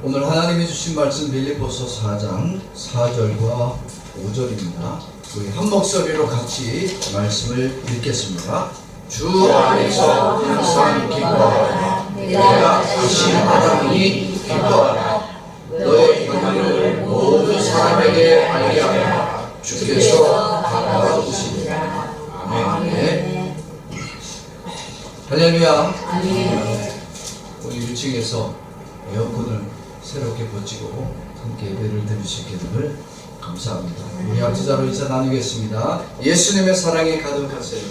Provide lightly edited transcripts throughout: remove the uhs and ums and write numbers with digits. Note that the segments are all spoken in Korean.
오늘 하나님이 주신 말씀 빌립보서 4장 4절과 5절입니다. 우리 한 목소리로 같이 말씀을 읽겠습니다. 주 안에서 항상 기뻐하라. 내가 다시 말하노니 기뻐하라. 너의 견디를 모든 사람에게 알게 하라. 주께서 가까우시리라. 아멘. 할렐루야. 우리 1층에서 에어컨을 새롭게 고치고 함께 예배를 드릴 수 있게 됨을 감사합니다. 우리 악지자로 인사 나누겠습니다. 예수님의 사랑이 가득하세요.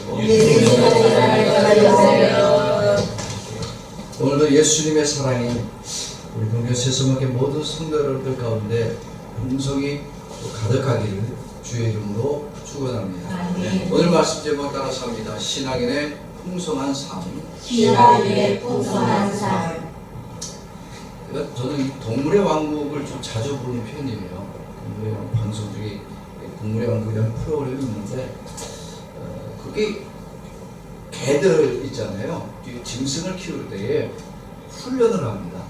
오늘도 예수님의 사랑이 우리 동교 세수목의 모든 성도들 가운데 풍성히 가득하기를 주의 이름으로 축원합니다. 오늘 말씀 제목 따라서 합니다. 신앙인의 풍성한 삶. 신앙인의 풍성한 삶. 저는 이 동물의 왕국을 좀 자주 보는 편이에요. 동물의 왕국 방송 중에 동물의 왕국이라는 프로그램이 있는데 그게 개들 있잖아요. 짐승을 키울 때에 훈련을 합니다.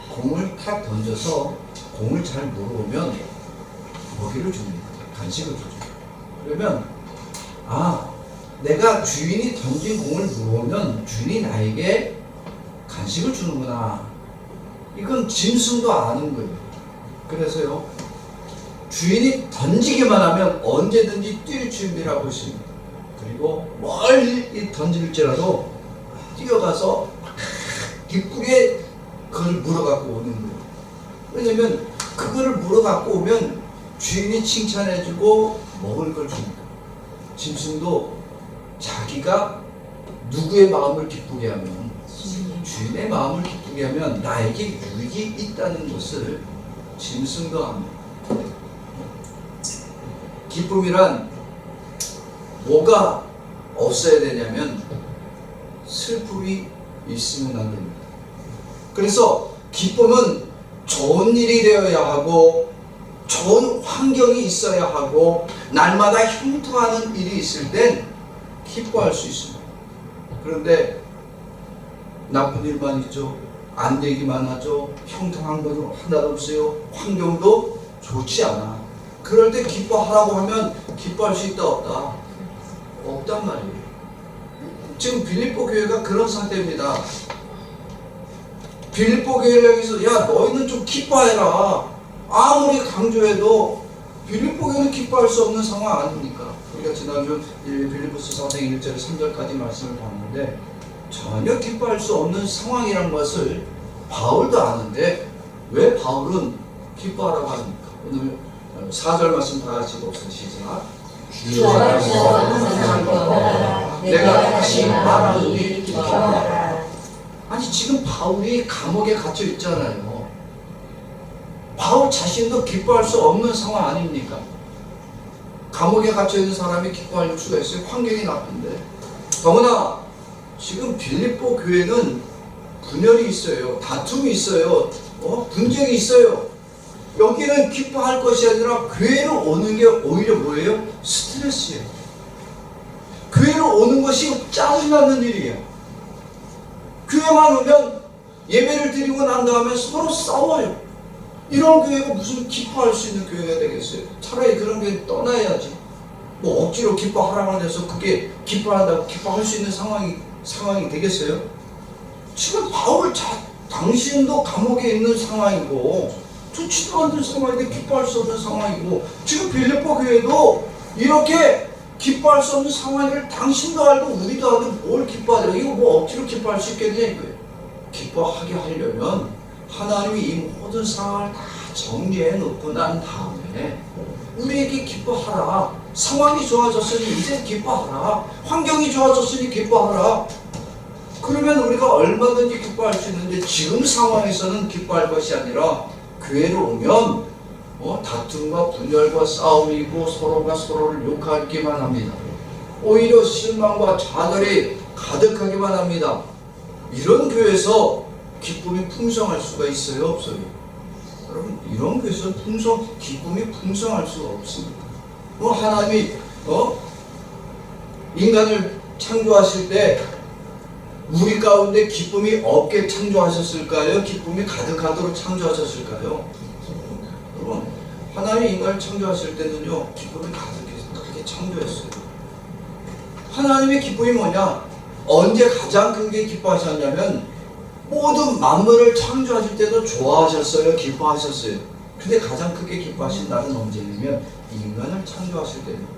공을 탁 던져서 공을 잘 물어오면 먹이를 줍니다. 간식을 주죠. 그러면 내가 주인이 던진 공을 물어오면 주인이 나에게 간식을 주는구나. 이건 짐승도 아는 거예요. 그래서요, 주인이 던지기만 하면 언제든지 뛸 준비를 하고 있습니다. 그리고 멀리 던질지라도 뛰어가서 기쁘게 그걸 물어갖고 오는 거예요. 왜냐면 그거를 물어갖고 오면 주인이 칭찬해주고 먹을 걸 줍니다. 짐승도 자기가 누구의 마음을 기쁘게 하면, 주인의 마음을 기쁘게 하면 나에게 유익이 있다는 것을 짐승도 합니다. 기쁨이란 뭐가 없어야 되냐면 슬픔이 있으면 안 됩니다. 그래서 기쁨은 좋은 일이 되어야 하고 좋은 환경이 있어야 하고 날마다 형통하는 일이 있을 땐 기뻐할 수 있습니다. 그런데 나쁜 일만 있죠. 안 되기만 하죠. 형통한 것도 하나도 없어요. 환경도 좋지 않아. 그럴 때 기뻐하라고 하면 기뻐할 수 있다 없다? 없단 말이에요. 지금 빌립보 교회가 그런 상태입니다. 빌립보 교회를 향해서 야 너희는 좀 기뻐해라. 아무리 강조해도 빌립보 교회는 기뻐할 수 없는 상황 아닙니까? 우리가 지난주 빌립보서 4장 1절에 3절까지 말씀을 봤는데 전혀 기뻐할 수 없는 상황이란 것을 바울도 아는데 왜 바울은 기뻐하라고 합니까? 오늘 4절 말씀 다 같이 봅시다. 시작. 주 안에서 기뻐하라. 내가 다시 말하노니 기뻐하라. 아니 지금 바울이 감옥에 갇혀 있잖아요. 바울 자신도 기뻐할 수 없는 상황 아닙니까? 감옥에 갇혀 있는 사람이 기뻐할 수가 있어요. 환경이 나쁜데. 더구나 지금 빌립보 교회는 분열이 있어요. 다툼이 있어요. 분쟁이 있어요. 여기는 기뻐할 것이 아니라 교회로 오는 게 오히려 뭐예요? 스트레스예요. 교회로 오는 것이 짜증나는 일이에요. 교회만 오면 예배를 드리고 난 다음에 서로 싸워요. 이런 교회가 무슨 기뻐할 수 있는 교회가 되겠어요? 차라리 그런 교회 떠나야지. 뭐 억지로 기뻐하라고 해서 그게 기뻐한다고 기뻐할 수 있는 상황이 되겠어요? 지금 바울 당신도 감옥에 있는 상황이고 좋지도 않은 상황인데 기뻐할 수 없는 상황이고 지금 빌립보 교회도 이렇게 기뻐할 수 없는 상황을 당신도 알고 우리도 알고 뭘 기뻐하더라. 이거 뭐 억지로 기뻐할 수 있겠냐 이거예요. 기뻐하게 하려면 하나님이 이 모든 상황을 다 정리해 놓고 난 다음에 우리에게 기뻐하라. 상황이 좋아졌으니 이제 기뻐하라. 환경이 좋아졌으니 기뻐하라. 그러면 우리가 얼마든지 기뻐할 수 있는데 지금 상황에서는 기뻐할 것이 아니라 교회로 오면 다툼과 분열과 싸움이고 서로가 서로를 욕하기만 합니다. 오히려 실망과 좌절이 가득하기만 합니다. 이런 교회에서 기쁨이 풍성할 수가 있어요? 없어요? 여러분 이런 교회에서 기쁨이 풍성할 수가 없습니다. 하나님이 인간을 창조하실 때 우리 가운데 기쁨이 없게 창조하셨을까요? 기쁨이 가득하도록 창조하셨을까요? 여러분, 하나님이 인간을 창조하실 때는요, 기쁨이 가득해서 그렇게 창조했어요. 하나님의 기쁨이 뭐냐? 언제 가장 크게 기뻐하셨냐면 모든 만물을 창조하실 때도 좋아하셨어요, 기뻐하셨어요. 근데 가장 크게 기뻐하신 날은 언제냐면 인간을 창조하실 때예요.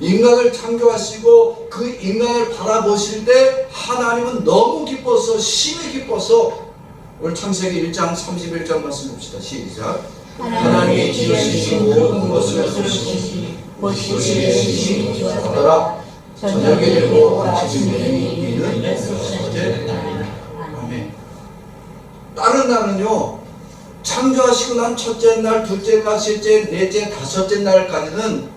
인간을 창조하시고 그 인간을 바라보실 때 하나님은 너무 기뻐서, 심히 기뻐서, 오늘 창세기 1장 31절 말씀 봅시다. 시작. 하나님이 지으신 모든 것을 보시니 보시니 좋았더라. 저녁에 이르고 아침에 이르는 어제 아멘. 다른 날은요, 창조하시고 난 첫째 날, 둘째 날, 셋째, 넷째, 다섯째 날까지는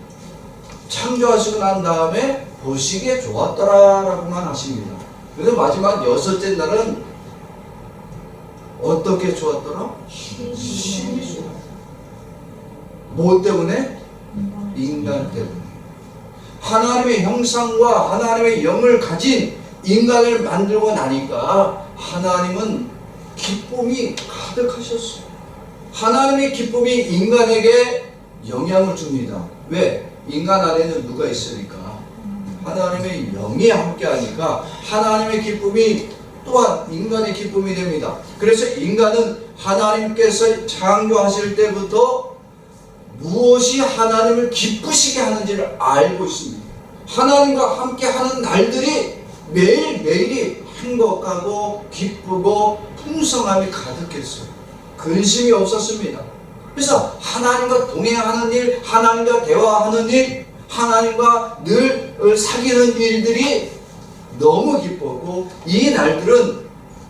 창조하시고 난 다음에 보시기에 좋았더라 라고만 하십니다. 그런데 마지막 여섯째 날은 어떻게 좋았더라? 심히 좋아. 뭐 때문에? 인간 때문에. 하나님의 형상과 하나님의 영을 가진 인간을 만들고 나니까 하나님은 기쁨이 가득하셨어요. 하나님의 기쁨이 인간에게 영향을 줍니다. 왜? 인간 안에는 누가 있으니까? 하나님의 영이 함께하니까 하나님의 기쁨이 또한 인간의 기쁨이 됩니다. 그래서 인간은 하나님께서 창조하실 때부터 무엇이 하나님을 기쁘시게 하는지를 알고 있습니다. 하나님과 함께하는 날들이 매일매일이 행복하고 기쁘고 풍성함이 가득했어요. 근심이 없었습니다. 그래서 하나님과 동행하는 일, 하나님과 대화하는 일, 하나님과 늘 사귀는 일들이 너무 기뻤고, 이 날들은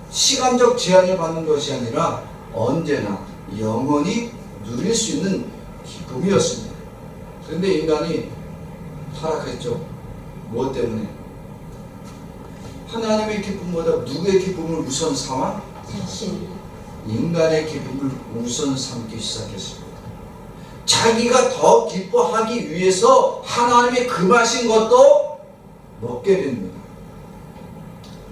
시간적 제한을 받는 것이 아니라 언제나 영원히 누릴 수 있는 기쁨이었습니다. 그런데 인간이 타락했죠. 무엇 때문에? 하나님의 기쁨보다 누구의 기쁨을 우선 삼아? 인간의 기쁨을 우선 삼기 시작했습니다. 자기가 더 기뻐하기 위해서 하나님이 금하신 것도 먹게 됩니다.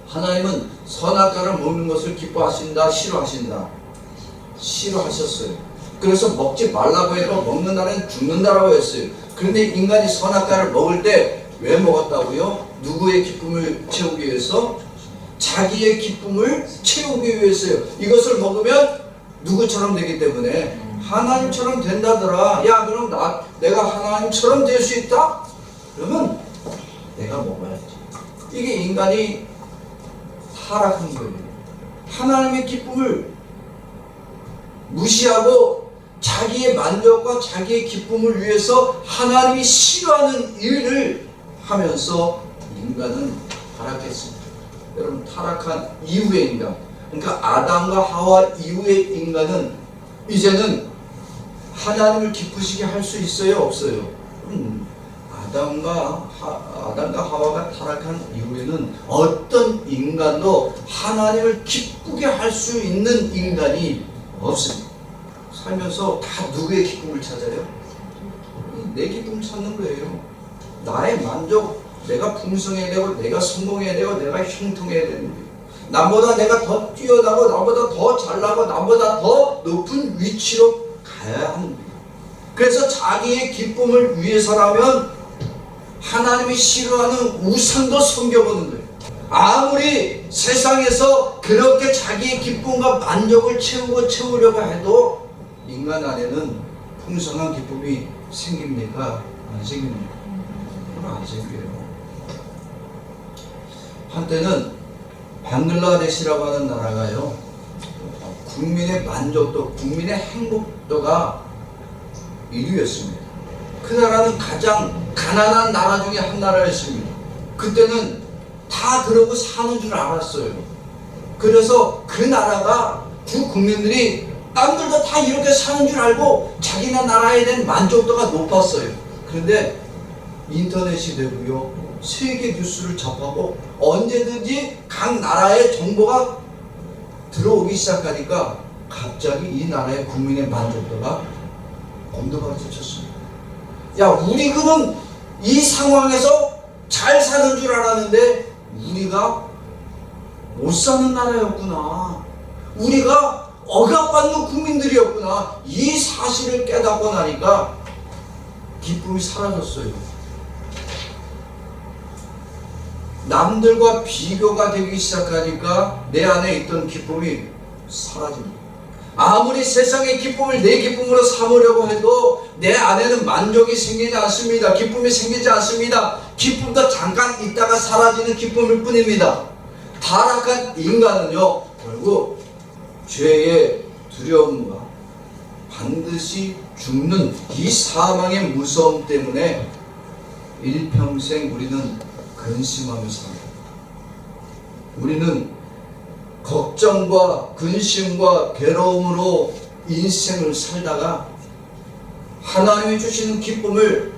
하나님은 선악과를 먹는 것을 기뻐하신다, 싫어하신다? 싫어하셨어요. 그래서 먹지 말라고 해도 먹는 날엔 죽는다라고 했어요. 그런데 인간이 선악과를 먹을 때 왜 먹었다고요? 누구의 기쁨을 채우기 위해서? 자기의 기쁨을 채우기 위해서요. 이것을 먹으면 누구처럼 되기 때문에 하나님처럼 된다더라. 야, 그럼 내가 하나님처럼 될 수 있다? 그러면 내가 먹어야지. 이게 인간이 타락한 거예요. 하나님의 기쁨을 무시하고 자기의 만족과 자기의 기쁨을 위해서 하나님이 싫어하는 일을 하면서 인간은 타락했습니다. 여러분, 타락한 이후의 인간, 그러니까 아담과 하와 이후의 인간은 이제는 하나님을 기쁘시게 할 수 있어요, 없어요? 아담과 하와가 타락한 이후에는 어떤 인간도 하나님을 기쁘게 할 수 있는 인간이 없습니다. 살면서 다 누구의 기쁨을 찾아요? 내 기쁨을 찾는 거예요. 나의 만족, 내가 풍성해야 되고, 내가 성공해야 되고, 내가 형통해야 되는 거예요. 남보다 내가 더 뛰어나고, 남보다 더 잘나고, 남보다 더 높은 위치로 가야 하는 거예요. 그래서 자기의 기쁨을 위해서라면 하나님이 싫어하는 우상도 섬겨보는 거예요. 아무리 세상에서 그렇게 자기의 기쁨과 만족을 채우려고 해도 인간 안에는 풍성한 기쁨이 생깁니까? 안 생깁니까? 그건 안 생겨요. 한때는 방글라데시라고 하는 나라가요, 국민의 만족도, 국민의 행복도가 1위였습니다. 그 나라는 가장 가난한 나라 중에 한 나라였습니다. 그때는 다 그러고 사는 줄 알았어요. 그래서 그 나라가 그 국민들이 남들도 다 이렇게 사는 줄 알고 자기네 나라에 대한 만족도가 높았어요. 그런데 인터넷이 되고요, 세계 뉴스를 접하고 언제든지 각 나라의 정보가 들어오기 시작하니까 갑자기 이 나라의 국민의 만족도가 엄두박질 쳤습니다. 야, 우리 그럼 이 상황에서 잘 사는 줄 알았는데 우리가 못 사는 나라였구나. 우리가 억압받는 국민들이었구나. 이 사실을 깨닫고 나니까 기쁨이 사라졌어요. 남들과 비교가 되기 시작하니까 내 안에 있던 기쁨이 사라집니다. 아무리 세상의 기쁨을 내 기쁨으로 삼으려고 해도 내 안에는 만족이 생기지 않습니다. 기쁨이 생기지 않습니다. 기쁨도 잠깐 있다가 사라지는 기쁨일 뿐입니다. 타락한 인간은요, 결국 죄의 두려움과 반드시 죽는 이 사망의 무서움 때문에 일평생 우리는 근심하며 삽니다. 우리는 걱정과 근심과 괴로움으로 인생을 살다가 하나님이 주시는 기쁨을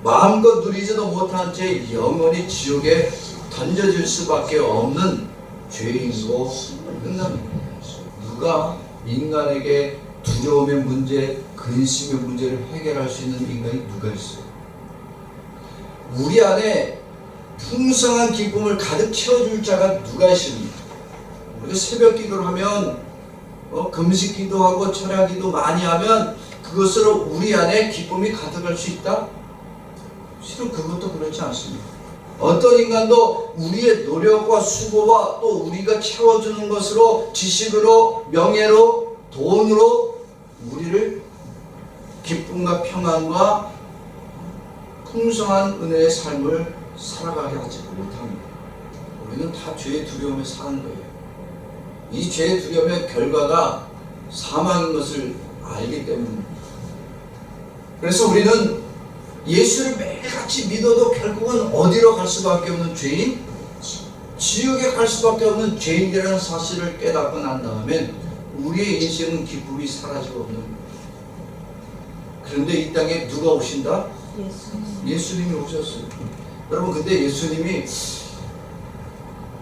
마음껏 누리지도 못한 채 영원히 지옥에 던져질 수밖에 없는 죄인으로 끝납니다. 누가 인간에게 두려움의 문제, 근심의 문제를 해결할 수 있는 인간이 누가 있어요? 우리 안에 풍성한 기쁨을 가득 채워줄 자가 누가 있습니까? 우리가 새벽 기도를 하면 금식 기도하고 철야 기도 많이 하면 그것으로 우리 안에 기쁨이 가득할 수 있다? 실은 그것도 그렇지 않습니다. 어떤 인간도 우리의 노력과 수고와 또 우리가 채워주는 것으로 지식으로 명예로 돈으로 우리를 기쁨과 평안과 풍성한 은혜의 삶을 살아가게 하지 못합니다. 우리는 다 죄의 두려움에 사는 거예요. 이 죄의 두려움의 결과가 사망인 것을 알기 때문입니다. 그래서 우리는 예수를 매일같이 믿어도 결국은 어디로 갈 수밖에 없는 죄인? 지옥에 갈 수밖에 없는 죄인이라는 사실을 깨닫고 난 다음엔 우리의 인생은 기쁨이 사라지고 없는 거예요. 그런데 이 땅에 누가 오신다? 예수님이 오셨어요. 여러분, 근데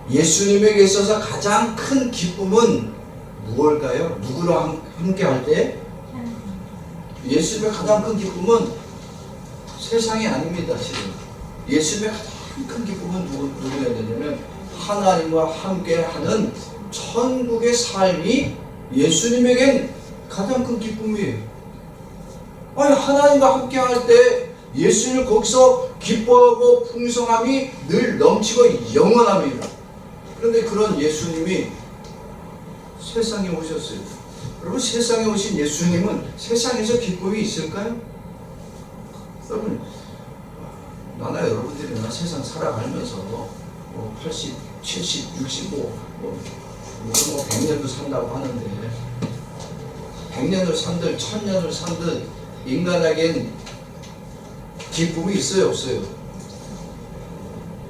예수님에게 있어서 가장 큰 기쁨은 무엇일까요? 누구랑 함께 할 때? 예수님의 가장 큰 기쁨은 세상이 아닙니다. 실은 예수님의 가장 큰 기쁨은 누구냐 되냐면 하나님과 함께하는 천국의 삶이 예수님에겐 가장 큰 기쁨이에요. 아니, 하나님과 함께할 때 예수님을 거기서 기뻐하고 풍성함이 늘 넘치고 영원합니다. 그런데 그런 예수님이 세상에 오셨어요. 여러분, 세상에 오신 예수님은 세상에서 기쁨이 있을까요? 여러분, 나나 여러분들이나 세상 살아가면서 80, 70, 65, 100년도 산다고 하는데 100년을 산들 1000년을 산들 인간에겐 기쁨이 있어요, 없어요?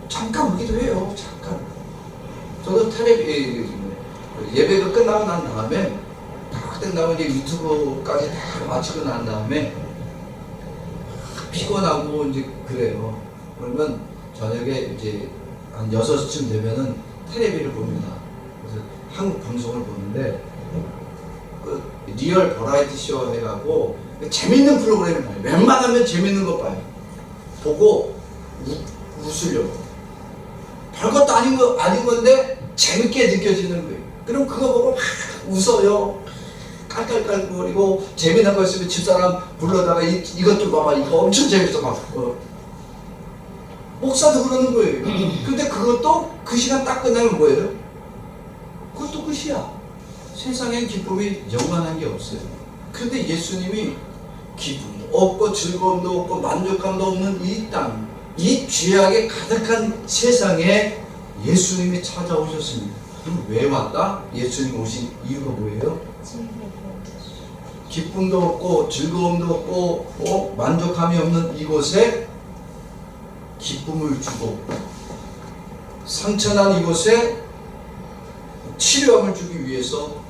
잠깐 오기도 해요. 잠깐. 저도 예배가 끝나고 난 다음에 다 끝나고 이제 유튜브까지 다 마치고 난 다음에 피곤하고 이제 그래요. 그러면 저녁에 이제 한 6시쯤 되면은 텔레비를 봅니다. 그래서 한국 방송을 보는데 그 리얼 버라이티 쇼 해가고 재밌는 프로그램을 봐요. 웬만하면 재밌는 거 봐요. 보고 웃으려고. 별것도 아닌 건데 재밌게 느껴지는 거예요. 그럼 그거 보고 막 웃어요. 깔깔깔거리고 재미난 거 있으면 집사람 불러다가 이것 좀 봐봐. 이거 엄청 재밌어. 막. 목사도 그러는 거예요. 근데 그것도 그 시간 딱 끝나면 뭐예요? 그것도 끝이야. 세상엔 기쁨이 영원한 게 없어요. 근데 예수님이 기쁨도 없고 즐거움도 없고 만족감도 없는 이 땅, 이 죄악에 가득한 세상에 예수님이 찾아오셨습니다. 그럼 왜 왔다? 예수님 오신 이유가 뭐예요? 기쁨도 없고 즐거움도 없고 만족함이 없는 이곳에 기쁨을 주고 상처난 이곳에 치료함을 주기 위해서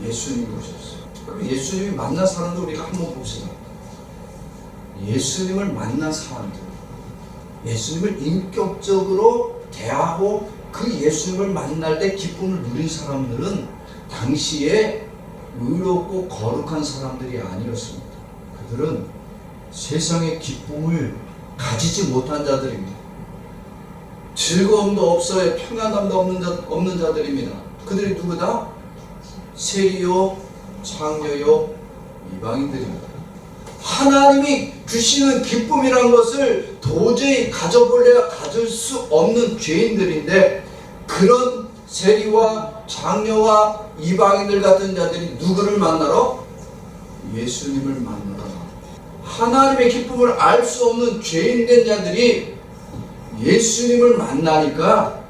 예수님이 오셨어요. 그럼 예수님이 만난 사람도 우리가 한번 봅시다. 예수님을 만난 사람들, 예수님을 인격적으로 대하고 그 예수님을 만날 때 기쁨을 누린 사람들은 당시에 의롭고 거룩한 사람들이 아니었습니다. 그들은 세상의 기쁨을 가지지 못한 자들입니다. 즐거움도 없어요. 평안함도 없는 자들입니다. 그들이 누구다? 세리요, 장녀요, 이방인들입니다. 하나님이 주시는 기쁨이란 것을 도저히 가져볼래야 가질 수 없는 죄인들인데, 그런 세리와 장녀와 이방인들 같은 자들이 누구를 만나러? 예수님을 만나러. 하나님의 기쁨을 알 수 없는 죄인된 자들이 예수님을 만나니까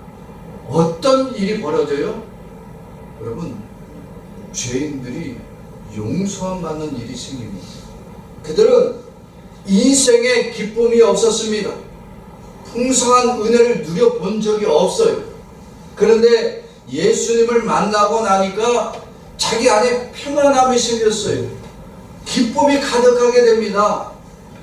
어떤 일이 벌어져요? 여러분, 죄인들이 용서함 받는 일이 생깁니다. 그들은 인생에 기쁨이 없었습니다. 풍성한 은혜를 누려본 적이 없어요. 그런데 예수님을 만나고 나니까 자기 안에 평안함이 생겼어요. 기쁨이 가득하게 됩니다.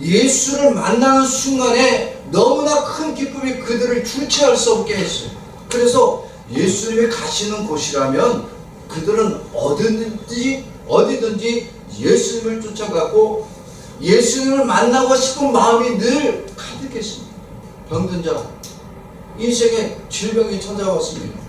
예수를 만나는 순간에 너무나 큰 기쁨이 그들을 주체할 수 없게 했어요. 그래서 예수님이 가시는 곳이라면 그들은 어디든지 예수님을 쫓아가고 예수님을 만나고 싶은 마음이 늘 가득했습니다. 병든 자, 인생에 질병이 찾아왔습니다.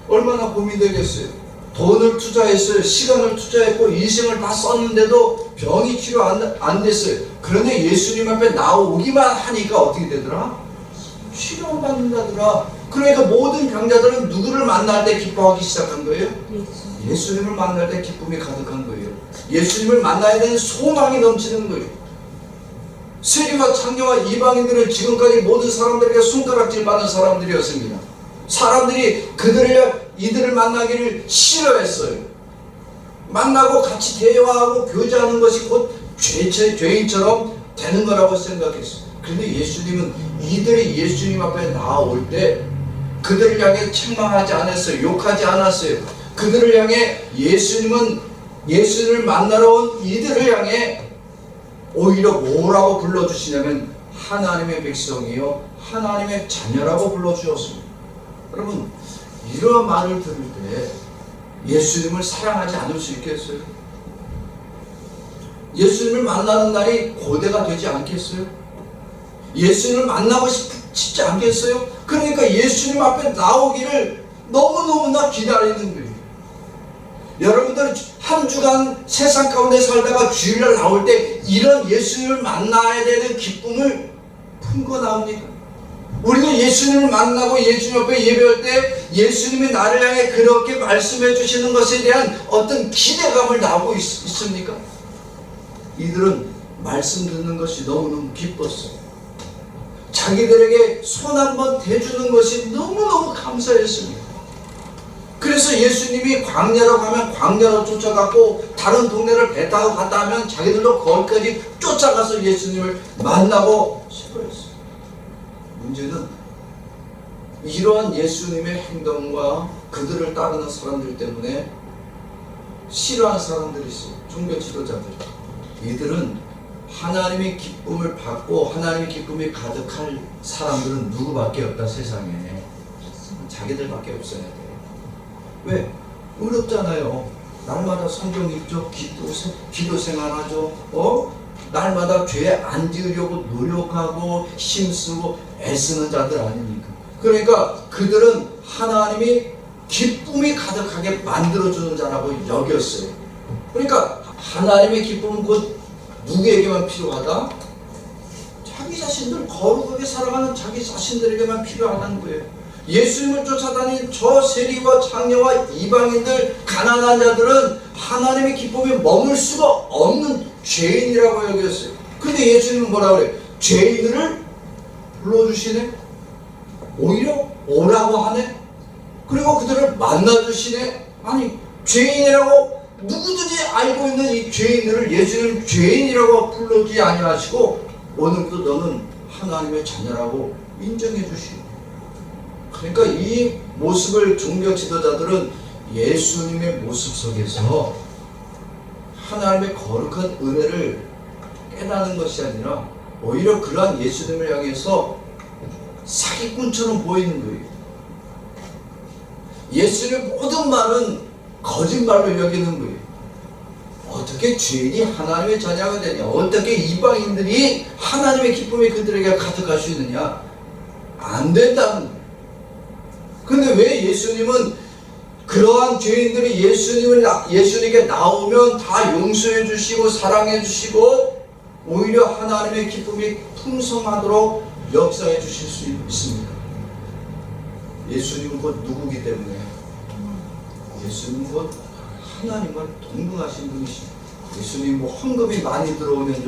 얼마나 고민되겠어요. 돈을 투자했어요. 시간을 투자했고 인생을 다 썼는데도 병이 치료 안 됐어요. 그런데 예수님 앞에 나오기만 하니까 어떻게 되더라? 치료받는다더라. 그러니까 모든 병자들은 누구를 만날 때 기뻐하기 시작한 거예요? 예수님을 만날 때 기쁨이 가득한 거예요. 예수님을 만나야 되는 소망이 넘치는 거예요. 세리와 장녀와 이방인들은 지금까지 모든 사람들에게 손가락질 받는 사람들이었습니다. 사람들이 이들을 만나기를 싫어했어요. 만나고 같이 대화하고 교제하는 것이 곧 죄인처럼 되는 거라고 생각했어요. 그런데 예수님은 이들이 예수님 앞에 나올 때 그들을 향해 책망하지 않았어요. 욕하지 않았어요. 그들을 향해 예수님을 만나러 온 이들을 향해 오히려 뭐라고 불러주시냐면 하나님의 백성이요, 하나님의 자녀라고 불러주었습니다. 여러분, 이러한 말을 들을 때 예수님을 사랑하지 않을 수 있겠어요? 예수님을 만나는 날이 고대가 되지 않겠어요? 예수님을 만나고 싶지 않겠어요? 그러니까 예수님 앞에 나오기를 너무너무나 기다리는 거예요. 여러분들 한 주간 세상 가운데 살다가 주일날 나올 때 이런 예수님을 만나야 되는 기쁨을 품고 나옵니까? 우리가 예수님을 만나고 예수님 앞에 예배할 때 예수님이 나를 향해 그렇게 말씀해 주시는 것에 대한 어떤 기대감을 나오고 있습니까? 이들은 말씀 듣는 것이 너무너무 기뻤어요. 자기들에게 손 한번 대주는 것이 너무너무 감사했습니다. 그래서 예수님이 광야로 가면 광야로 쫓아갔고, 다른 동네를 배 타고 갔다 하면 자기들도 거기까지 쫓아가서 예수님을 만나고 싶어했어요. 문제는 이러한 예수님의 행동과 그들을 따르는 사람들 때문에 싫어하는 사람들이 있어요. 종교 지도자들. 이들은 하나님의 기쁨을 받고 하나님의 기쁨이 가득할 사람들은 누구밖에 없다, 세상에. 자기들밖에 없어야 돼. 왜? 어렵잖아요. 날마다 성경 읽죠, 기도 생활하죠, 날마다 죄 안 지으려고 노력하고 힘쓰고 애쓰는 자들 아닙니까? 그러니까 그들은 하나님이 기쁨이 가득하게 만들어주는 자라고 여겼어요. 그러니까 하나님의 기쁨은 곧 누구에게만 필요하다? 자기 자신들, 거룩하게 살아가는 자기 자신들에게만 필요하다는 거예요. 예수님을 쫓아다닌 저 세리와 장녀와 이방인들, 가난한 자들은 하나님의 기쁨에 머물 수가 없는 죄인이라고 여겼어요. 근데 예수님은 뭐라 그래요? 죄인들을 불러주시네? 오히려 오라고 하네? 그리고 그들을 만나주시네? 아니, 죄인이라고 누구든지 알고 있는 이 죄인들을 예수님 죄인이라고 불러주지 아니하시고 오늘도 너는 하나님의 자녀라고 인정해 주시고, 그러니까 이 모습을 종교 지도자들은 예수님의 모습 속에서 하나님의 거룩한 은혜를 깨닫는 것이 아니라 오히려 그러한 예수님을 향해서 사기꾼처럼 보이는 거예요. 예수님의 모든 말은 거짓말로 여기는 거예요. 어떻게 죄인이 하나님의 자녀가 되냐? 어떻게 이방인들이 하나님의 기쁨이 그들에게 가득할 수 있느냐? 안 된다는 거예요. 근데 왜 예수님은 그러한 죄인들이 예수님께 나오면 다 용서해 주시고 사랑해 주시고 오히려 하나님의 기쁨이 풍성하도록 역사해 주실 수 있습니다. 예수님은 곧 누구기 때문에 예수님은 곧 하나님과 동등하신 분이십니다. 예수님 뭐 헌금이 많이 들어오면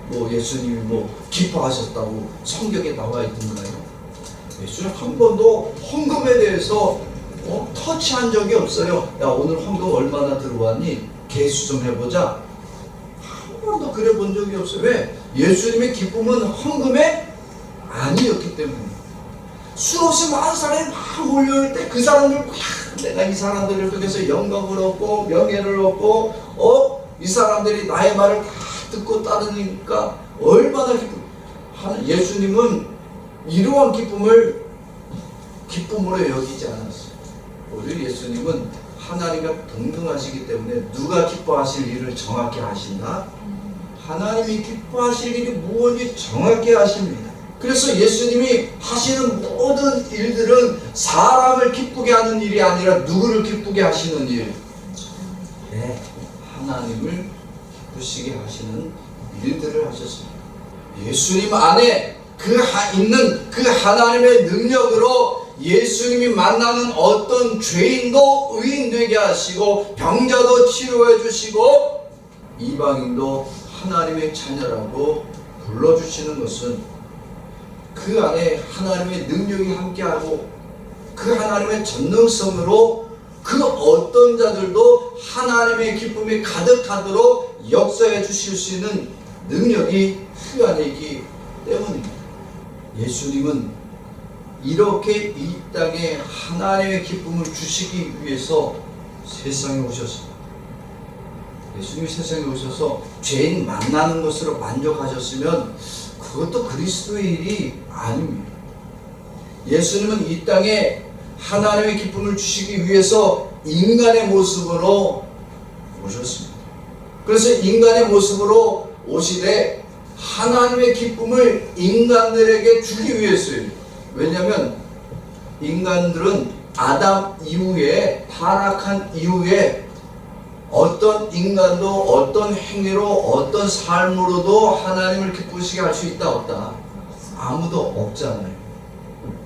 뭐 예수님이 뭐 기뻐하셨다고 성경에 나와 있던가요? 예수님 한 번도 헌금에 대해서 터치한 적이 없어요. 야, 오늘 헌금 얼마나 들어왔니? 계수 좀 해보자. 한 번도 그래 본 적이 없어요. 왜? 예수님의 기쁨은 헌금에 아니었기 때문에. 수없이 많은 사람이 막 몰려올 때 그 사람들 내가 이 사람들을 통해서 영광을 얻고 명예를 얻고 이 사람들이 나의 말을 다 듣고 따르니까 얼마나 예수님은 이러한 기쁨을 기쁨으로 여기지 않았어요. 오히려 예수님은 하나님과 동등하시기 때문에 누가 기뻐하실 일을 정확히 하신다? 하나님이 기뻐하실 일이 무엇인지 정확히 하십니다. 그래서 예수님이 하시는 모든 일들은 사람을 기쁘게 하는 일이 아니라 누구를 기쁘게 하시는 일. 네, 하나님을 기쁘시게 하시는 일들을 하셨습니다. 예수님 안에 있는 그 하나님의 능력으로 예수님이 만나는 어떤 죄인도 의인되게 하시고 병자도 치료해 주시고 이방인도 하나님의 자녀라고 불러주시는 것은 그 안에 하나님의 능력이 함께하고 그 하나님의 전능성으로 그 어떤 자들도 하나님의 기쁨이 가득하도록 역사해 주실 수 있는 능력이 그 안에 있기 때문입니다. 예수님은 이렇게 이 땅에 하나님의 기쁨을 주시기 위해서 세상에 오셨습니다. 예수님이 세상에 오셔서 죄인 만나는 것으로 만족하셨으면 그것도 그리스도의 일이 아닙니다. 예수님은 이 땅에 하나님의 기쁨을 주시기 위해서 인간의 모습으로 오셨습니다. 그래서 인간의 모습으로 오시되 하나님의 기쁨을 인간들에게 주기 위해서요. 왜냐하면 인간들은 아담 이후에 타락한 이후에 어떤 인간도 어떤 행위로 어떤 삶으로도 하나님을 기쁘시게 할 수 있다 없다? 아무도 없잖아요.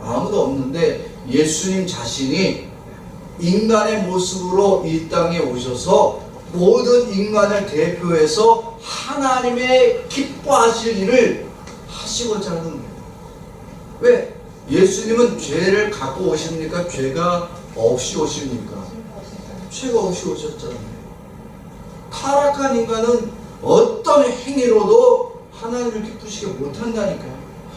아무도 없는데 예수님 자신이 인간의 모습으로 이 땅에 오셔서 모든 인간을 대표해서 하나님의 기뻐하실 일을 하시고자 하는 거예요. 왜? 예수님은 죄를 갖고 오십니까? 죄가 없이 오십니까? 죄가 없이 오셨잖아요. 타락한 인간은 어떤 행위로도 하나님을 기쁘시게 못한다니까요.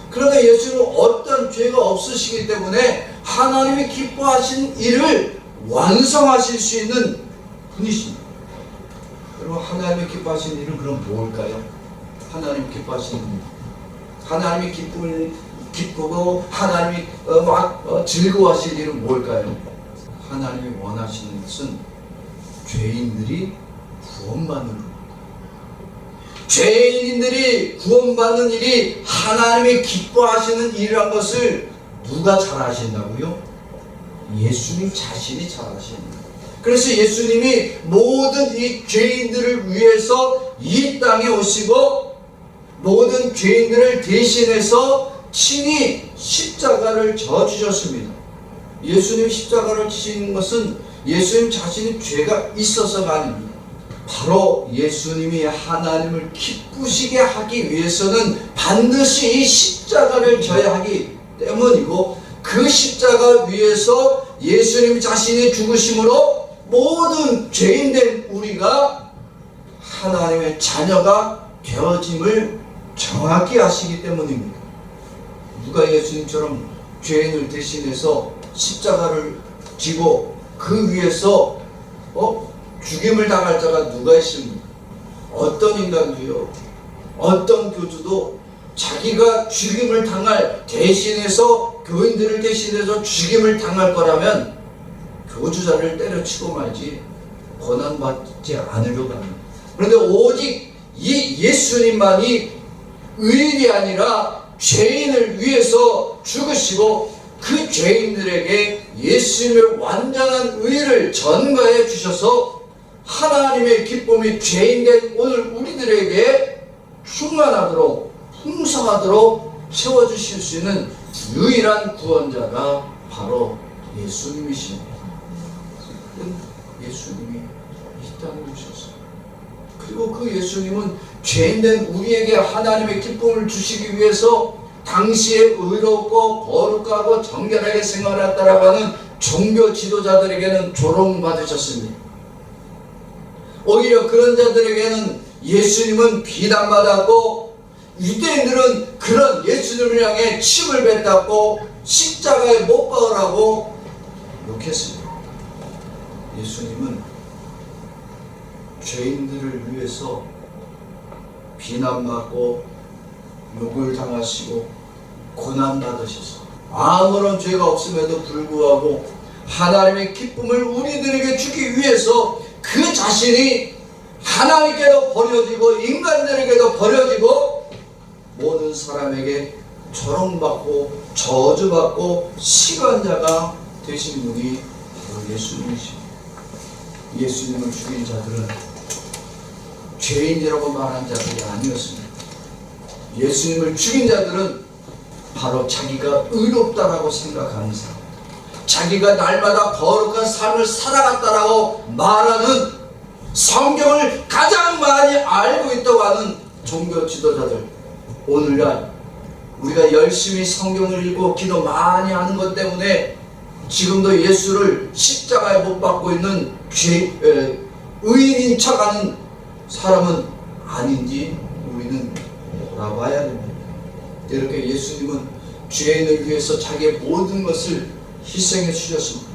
그러나 예수님은 어떤 죄가 없으시기 때문에 하나님이 기뻐하신 일을 완성하실 수 있는 분이십니다. 여러분, 하나님이 기뻐하신 일은 그럼 뭘까요? 하나님이 기뻐하시는 일, 하나님이 기쁘고 하나님이 즐거워하실 일은 뭘까요? 하나님이 원하시는 것은 죄인들이 구원받는 것. 죄인들이 구원받는 일이 하나님이 기뻐하시는 일이란 것을 누가 잘 아신다고요? 예수님 자신이 잘 아십니다. 그래서 예수님이 모든 이 죄인들을 위해서 이 땅에 오시고 모든 죄인들을 대신해서 친히 십자가를 져주셨습니다. 예수님이 십자가를 지시는 것은 예수님 자신이 죄가 있어서가 아닙니다. 바로 예수님이 하나님을 기쁘시게 하기 위해서는 반드시 이 십자가를 져야 하기 때문이고, 그 십자가 위에서 예수님 자신이 죽으심으로 모든 죄인된 우리가 하나님의 자녀가 되어짐을 정확히 아시기 때문입니다. 누가 예수님처럼 죄인을 대신해서 십자가를 지고 그 위에서 죽임을 당할 자가 누가 있습니까? 어떤 인간도요, 어떤 교주도 자기가 죽임을 당할 대신해서 교인들을 대신해서 죽임을 당할 거라면 교주자를 때려치고 말지 고난받지 않으려고 합니다. 그런데 오직 이 예수님만이 의인이 아니라 죄인을 위해서 죽으시고 그 죄인들에게 예수님의 완전한 의를 전가해 주셔서 하나님의 기쁨이 죄인된 오늘 우리들에게 충만하도록 풍성하도록 채워주실 수 있는 유일한 구원자가 바로 예수님이십니다. 예수님이 이 땅에 오셨어요. 그리고 그 예수님은 죄인된 우리에게 하나님의 기쁨을 주시기 위해서 당시에 의롭고 거룩하고 정결하게 생활했다라고 하는 종교 지도자들에게는 조롱받으셨습니다. 오히려 그런 자들에게는 예수님은 비난받았고, 유대인들은 그런 예수님을 향해 침을 뱉었고 십자가에 못 박으라고 욕했습니다. 예수님은 죄인들을 위해서 비난받고 욕을 당하시고 고난받으셔서 아무런 죄가 없음에도 불구하고 하나님의 기쁨을 우리들에게 주기 위해서 그 자신이 하나님께도 버려지고 인간들에게도 버려지고 모든 사람에게 조롱받고 저주받고 시관자가 되신 분이 바로 예수님이십니다. 예수님을 죽인 자들은 죄인이라고 말한 자들이 아니었습니다. 예수님을 죽인 자들은 바로 자기가 의롭다라고 생각하는 사람, 자기가 날마다 거룩한 삶을 살아갔다라고 말하는, 성경을 가장 많이 알고 있다고 하는 종교 지도자들. 오늘날 우리가 열심히 성경을 읽고 기도 많이 하는 것 때문에 지금도 예수를 십자가에 못 박고 있는 의인인 척하는 사람은 아닌지 우리는 돌아봐야 됩니다. 이렇게 예수님은 죄인을 위해서 자기의 모든 것을 희생해 주셨습니다.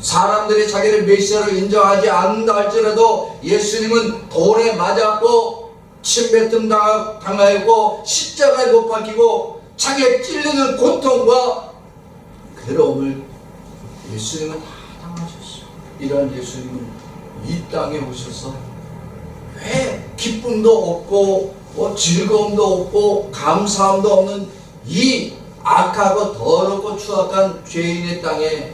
사람들이 자기를 메시아로 인정하지 않는다 할지라도 예수님은 돌에 맞았고 침뱉음 당하였고 십자가에 못 박히고 자기의 찔리는 고통과 괴로움을 예수님은 다 당하셨어요. 이런 예수님은 이 땅에 오셔서 왜 기쁨도 없고 즐거움도 없고 감사함도 없는 이 악하고 더럽고 추악한 죄인의 땅에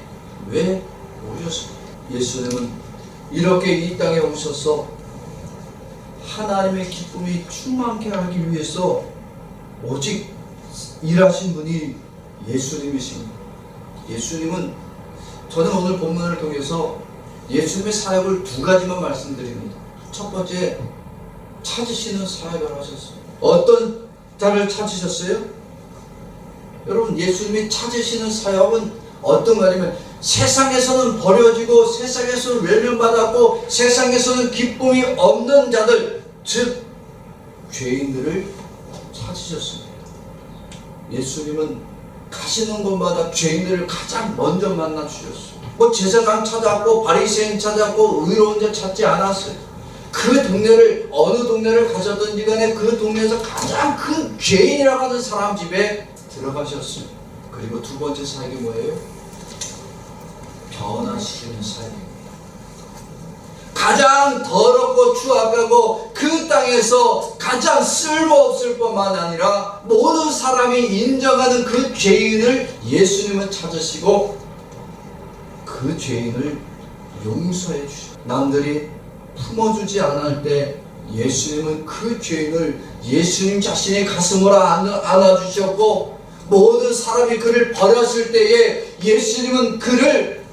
왜 오셨습니까? 예수님은 이렇게 이 땅에 오셔서 하나님의 기쁨이 충만케 하기 위해서 오직 일하신 분이 예수님이십니다. 예수님은, 저는 오늘 본문을 통해서 예수님의 사역을 두 가지만 말씀드립니다. 첫 번째, 찾으시는 사역을 하셨어요. 어떤 자를 찾으셨어요? 여러분, 예수님이 찾으시는 사역은 어떤 거냐면 세상에서는 버려지고 세상에서는 외면받았고 세상에서는 기쁨이 없는 자들, 즉 죄인들을 찾으셨습니다. 예수님은 가시는 곳마다 죄인들을 가장 먼저 만나 주셨어요. 제사장 찾았고 바리새인 찾았고 의로운 자 찾지 않았어요. 그 동네를, 어느 동네를 가셨든지 간에 그 동네에서 가장 큰 죄인이라고 하는 사람 집에 들어가셨어요. 그리고 두 번째 사역이 뭐예요? 변화시키는 사역입니다. 가장 더럽고 추악하고 그 땅에서 가장 쓸모없을 뿐만 아니라 모든 사람이 인정하는 그 죄인을 예수님은 찾으시고 그 죄인을 용서해 주시고, 남들이 품어주지 않을 때 예수님은 그 죄인을 예수님 자신의 가슴으로 안아주셨고, 모든 사람이 그를 버렸을 때에 예수님은 그를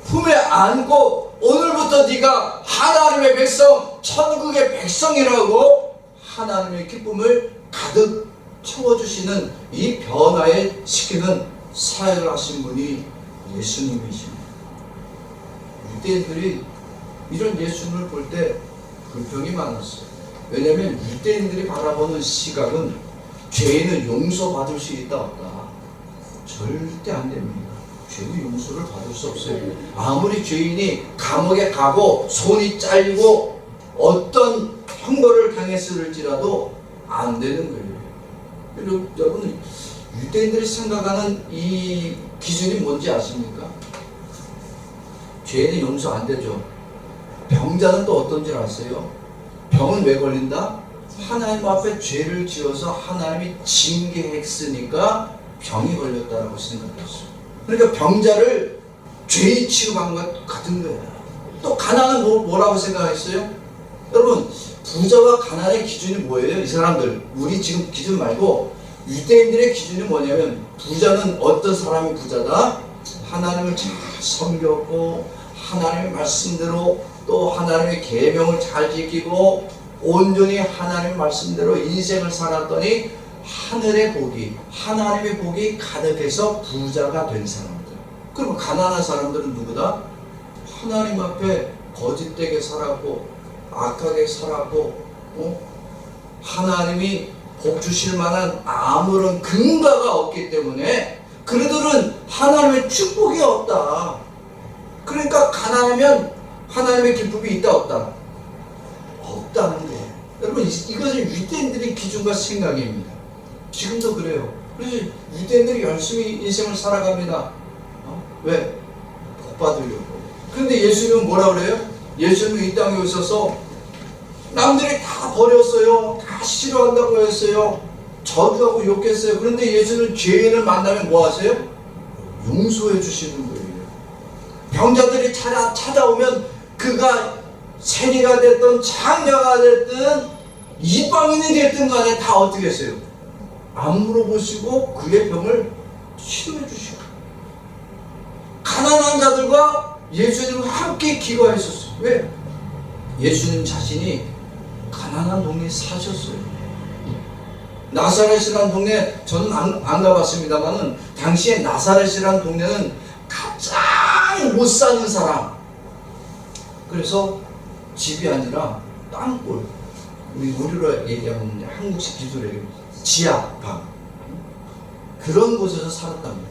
품에 안고 오늘부터 네가 하나님의 백성, 천국의 백성이라고 하나님의 기쁨을 가득 채워주시는 이 변화에 시키는 사역을 하신 분이 예수님이십니다. 유대인들이 이런 예수님을 볼 때 불평이 많았어요. 왜냐하면 유대인들이 바라보는 시각은 죄인은 용서받을 수 있다 없다. 절대 안 됩니다. 죄는 용서를 받을 수 없어요. 아무리 죄인이 감옥에 가고 손이 잘리고 어떤 형벌을 당했을지라도 안 되는 거예요. 여러분, 유대인들이 생각하는 이 기준이 뭔지 아십니까? 죄는 용서 안 되죠. 병자는 또 어떤 줄 아세요? 병은 왜 걸린다? 하나님 앞에 죄를 지어서 하나님이 징계했으니까 병이 걸렸다라고 생각했어요. 그러니까 병자를 죄의 취급한 것 같은 거예요. 또 가난은 뭐라고 생각했어요? 여러분, 부자와 가난의 기준이 뭐예요? 이 사람들, 우리 지금 기준 말고 유대인들의 기준이 뭐냐면, 부자는 어떤 사람이 부자다? 하나님을 잘 섬겼고 하나님의 말씀대로 또 하나님의 계명을 잘 지키고 온전히 하나님의 말씀대로 인생을 살았더니 하늘의 복이, 하나님의 복이 가득해서 부자가 된 사람들. 그럼 가난한 사람들은 누구다? 하나님 앞에 거짓되게 살았고 악하게 살았고 하나님이 복 주실 만한 아무런 근거가 없기 때문에 그들은 하나님의 축복이 없다. 그러니까 가난하면 하나님의 기쁨이 있다 없다? 없다는 거예요. 여러분, 이것은 유대인들의 기준과 생각입니다. 지금도 그래요. 그래서 유대인들이 열심히 인생을 살아갑니다. 왜? 복 받으려고. 그런데 예수님은 뭐라 그래요? 예수님은 이 땅에 오셔서 남들이 다 버렸어요. 다 싫어한다고 했어요. 저주하고 욕했어요. 그런데 예수는 죄인을 만나면 뭐 하세요? 용서해 주시는 거예요. 병자들이 찾아오면 그가 세리가 됐든 장녀가 됐든 이방인이 됐든 간에 다 어떻게 했어요? 안 물어보시고 그의 병을 치료해 주시고, 가난한 자들과 예수님은 함께 기거했었어요. 왜? 예수님 자신이 가난한 동네에 사셨어요. 나사렛이라는 동네, 저는 안 가봤습니다만은 당시에 나사렛이라는 동네는 가장 못 사는 사람, 그래서 집이 아니라 땅굴, 우리로 얘기하면 한국식 기술로 얘기하면 지하방, 그런 곳에서 살았답니다.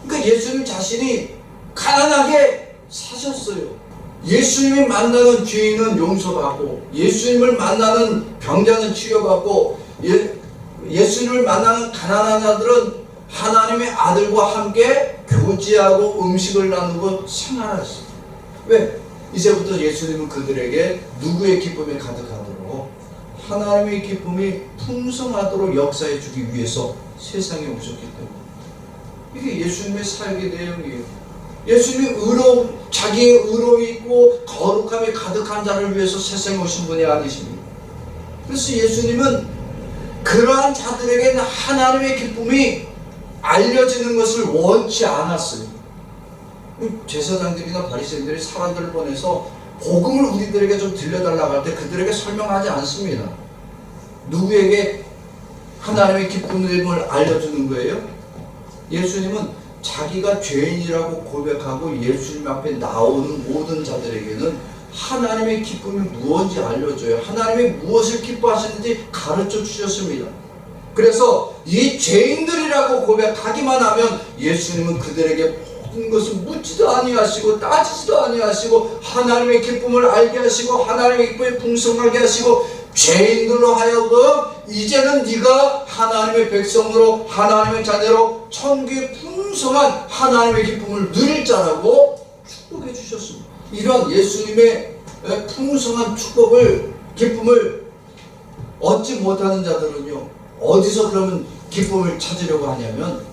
그러니까 예수님 자신이 가난하게 사셨어요. 예수님이 만나는 죄인은 용서받고, 예수님을 만나는 병자는 치료받고, 예수님을 만나는 가난한 자들은 하나님의 아들과 함께 교제하고 음식을 나누고 생활했어요. 왜? 이제부터 예수님은 그들에게 누구의 기쁨이 가득하도록, 하나님의 기쁨이 풍성하도록 역사해 주기 위해서 세상에 오셨기 때문에, 이게 예수님의 사역의 내용이에요. 예수님이 자기의 의로움이 있고 거룩함이 가득한 자를 위해서 세상에 오신 분이 아니십니다. 그래서 예수님은 그러한 자들에게는 하나님의 기쁨이 알려지는 것을 원치 않았어요. 제사장들이나 바리새인들이 사람들을 보내서 복음을 우리들에게 좀 들려달라고 할 때 그들에게 설명하지 않습니다. 누구에게 하나님의 기쁨을 알려주는 거예요? 예수님은 자기가 죄인이라고 고백하고 예수님 앞에 나오는 모든 자들에게는 하나님의 기쁨이 무엇인지 알려줘요. 하나님이 무엇을 기뻐하시는지 가르쳐 주셨습니다. 그래서 이 죄인들이라고 고백하기만 하면 예수님은 그들에게 모든 것을 묻지도 아니하시고 따지지도 아니하시고 하나님의 기쁨을 알게 하시고 하나님의 기쁨이 풍성하게 하시고, 죄인들로 하여금 이제는 네가 하나님의 백성으로 하나님의 자녀로 천국의 풍성한 하나님의 기쁨을 누릴 자라고 축복해 주셨습니다. 이런 예수님의 풍성한 축복을, 기쁨을 얻지 못하는 자들은요, 어디서 그러면 기쁨을 찾으려고 하냐면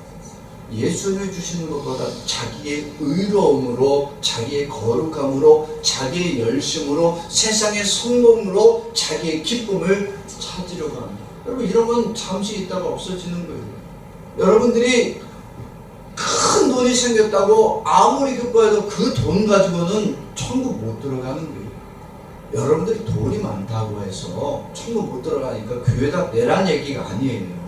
예수님이 주시는 것보다 자기의 의로움으로, 자기의 거룩함으로, 자기의 열심으로, 세상의 성공으로 자기의 기쁨을 찾으려고 합니다. 여러분, 이런 건 잠시 있다가 없어지는 거예요. 여러분들이 큰 돈이 생겼다고 아무리 기뻐해도 그 돈 가지고는 천국 못 들어가는 거예요. 여러분들이 돈이 많다고 해서 천국 못 들어가니까 교회에다 내란 얘기가 아니에요.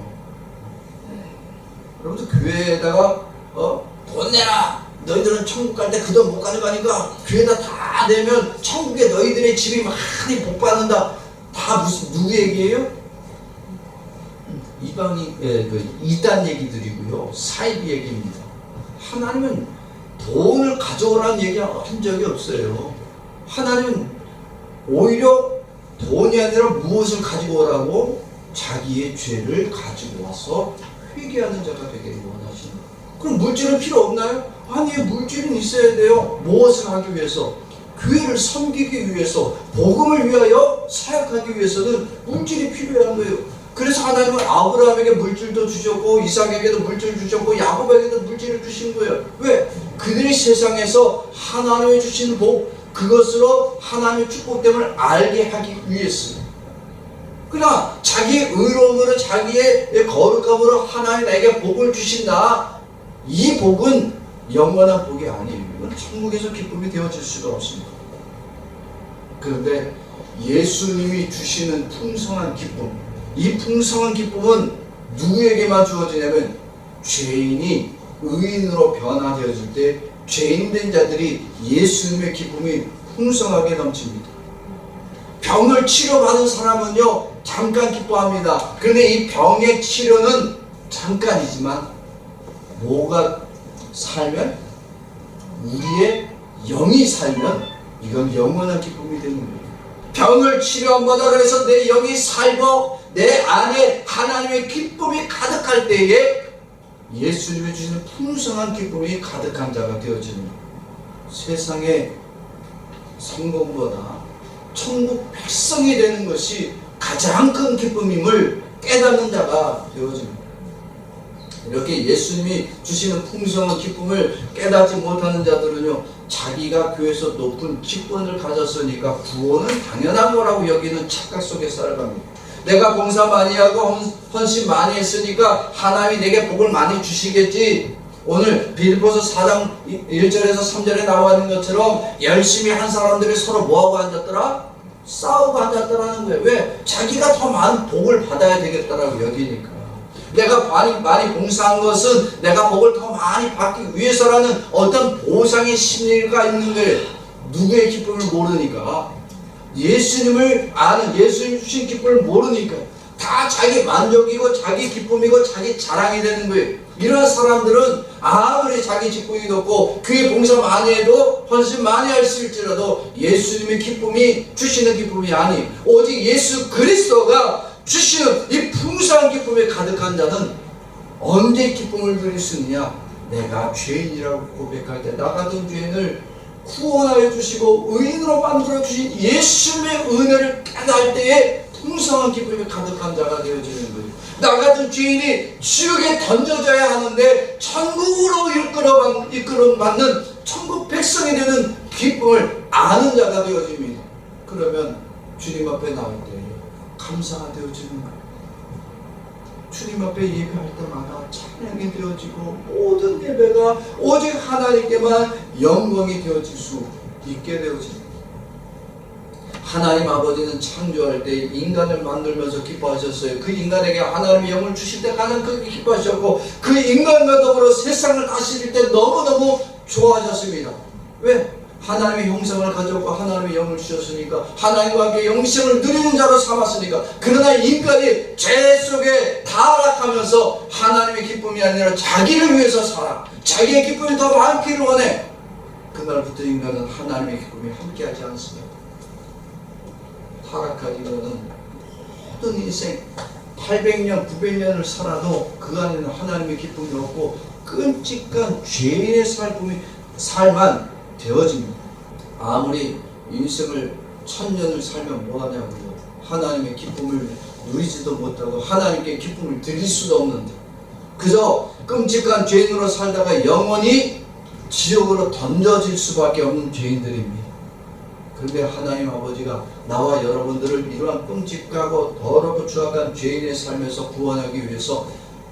여러분들 교회에다가 돈 내라, 너희들은 천국 갈 때 그 돈 못 가져가니까 교회에다 다 내면 천국에 너희들의 집이 많이 복 받는다, 다 무슨 누구 얘기예요? 이단 얘기들이고요, 사이비 얘기입니다. 하나님은 돈을 가져오라는 얘기 한 적이 없어요. 하나님은 오히려 돈이 아니라 무엇을 가지고 오라고? 자기의 죄를 가지고 와서 회개하는 자가 되기를 원하시는 거예요. 그럼 물질은 필요 없나요? 아니에요. 물질은 있어야 돼요. 무엇을 하기 위해서? 교회를 섬기기 위해서, 복음을 위하여 사역하기 위해서는 물질이 필요한 거예요. 그래서 하나님은 아브라함에게 물질도 주셨고 이삭에게도 물질을 주셨고 야곱에게도 물질을 주신 거예요. 왜? 그들이 세상에서 하나님이 주시는 복, 그것으로 하나님의 축복됨을 알게 하기 위해서. 그러나 자기 의로움으로 자기의 거룩함으로 하나님 나에게 복을 주신다. 이 복은 영원한 복이 아니에요. 이건 천국에서 기쁨이 되어질 수가 없습니다. 그런데 예수님이 주시는 풍성한 기쁨, 이 풍성한 기쁨은 누구에게만 주어지냐면 죄인이 의인으로 변화되어질 때 죄인된 자들이 예수님의 기쁨이 풍성하게 넘칩니다. 병을 치료받은 사람은요 잠깐 기뻐합니다. 그런데 이 병의 치료는 잠깐이지만 뭐가 살면, 우리의 영이 살면 이건 영원한 기쁨이 되는 거예요. 병을 치료함마다 그래서 내 영이 살고 내 안에 하나님의 기쁨이 가득할 때에 예수님이 주시는 풍성한 기쁨이 가득한 자가 되어지는 거예요. 세상의 성공보다 천국 백성이 되는 것이 가장 큰 기쁨임을 깨닫는 자가 되어집니다. 이렇게 예수님이 주시는 풍성한 기쁨을 깨닫지 못하는 자들은요 자기가 교회에서 높은 직분을 가졌으니까 구원은 당연한 거라고 여기는 착각 속에 살아갑니다. 내가 봉사 많이 하고 헌신 많이 했으니까 하나님이 내게 복을 많이 주시겠지. 오늘 빌립보서 4장 1절에서 3절에 나와 있는 것처럼 열심히 한 사람들이 서로 뭐하고 앉았더라? 싸우고 앉았더라는 거예요. 왜? 자기가 더 많은 복을 받아야 되겠다라고 여기니까. 내가 많이 봉사한 것은 내가 복을 더 많이 받기 위해서라는 어떤 보상의 심리가 있는 거예요. 누구의 기쁨을 모르니까, 예수님을 아는, 예수님 주신 기쁨을 모르니까 다 자기 만족이고 자기 기쁨이고 자기 자랑이 되는 거예요. 이런 사람들은 아무리 자기 직분이 높고 교회 봉사 많이 해도 헌신 많이 할 수 있을지라도 예수님의 기쁨이 주시는 기쁨이 아니, 오직 예수 그리스도가 주시는 이 풍성한 기쁨에 가득한 자는 언제 기쁨을 누릴 수 있느냐? 내가 죄인이라고 고백할 때 나 같은 죄인을 구원하여 주시고 의인으로 만들어 주신 예수님의 은혜를 깨달을 때에 풍성한 기쁨이 가득한 자가 되어지는 거예요. 나 같은 죄인이 지옥에 던져져야 하는데 천국으로 이끌어받는 천국 백성이 되는 기쁨을 아는 자가 되어집니다. 그러면 주님 앞에 나올 때 감사가 되어지는 거예요. 주님 앞에 예배할 때마다 찬양이 되어지고 모든 예배가 오직 하나님께만 영광이 되어질 수 있게 되어집니다. 하나님 아버지는 창조할 때 인간을 만들면서 기뻐하셨어요. 그 인간에게 하나님의 영을 주실 때 가장 크게 기뻐하셨고 그 인간과 더불어 세상을 다스릴 때 너무너무 좋아하셨습니다. 왜? 하나님의 형상을 가졌고 하나님의 영을 주셨으니까, 하나님과 함께 영생을 누리는 자로 삼았으니까. 그러나 인간이 죄 속에 타락하면서 하나님의 기쁨이 아니라 자기를 위해서 살아, 자기의 기쁨이 더 많기를 원해. 그날부터 인간은 하나님의 기쁨이 함께하지 않습니다. 타락한 인간은 모든 인생 800년, 900년을 살아도 그 안에는 하나님의 기쁨이 없고 끔찍한 죄의 삶만 되어집니다. 아무리 인생을 1000년을 살면 뭐하냐고요. 하나님의 기쁨을 누리지도 못하고 하나님께 기쁨을 드릴 수도 없는데 그저 끔찍한 죄인으로 살다가 영원히 지옥으로 던져질 수밖에 없는 죄인들입니다. 그런데 하나님 아버지가 나와 여러분들을 이러한 끔찍하고 더럽고 추악한 죄인의 삶에서 구원하기 위해서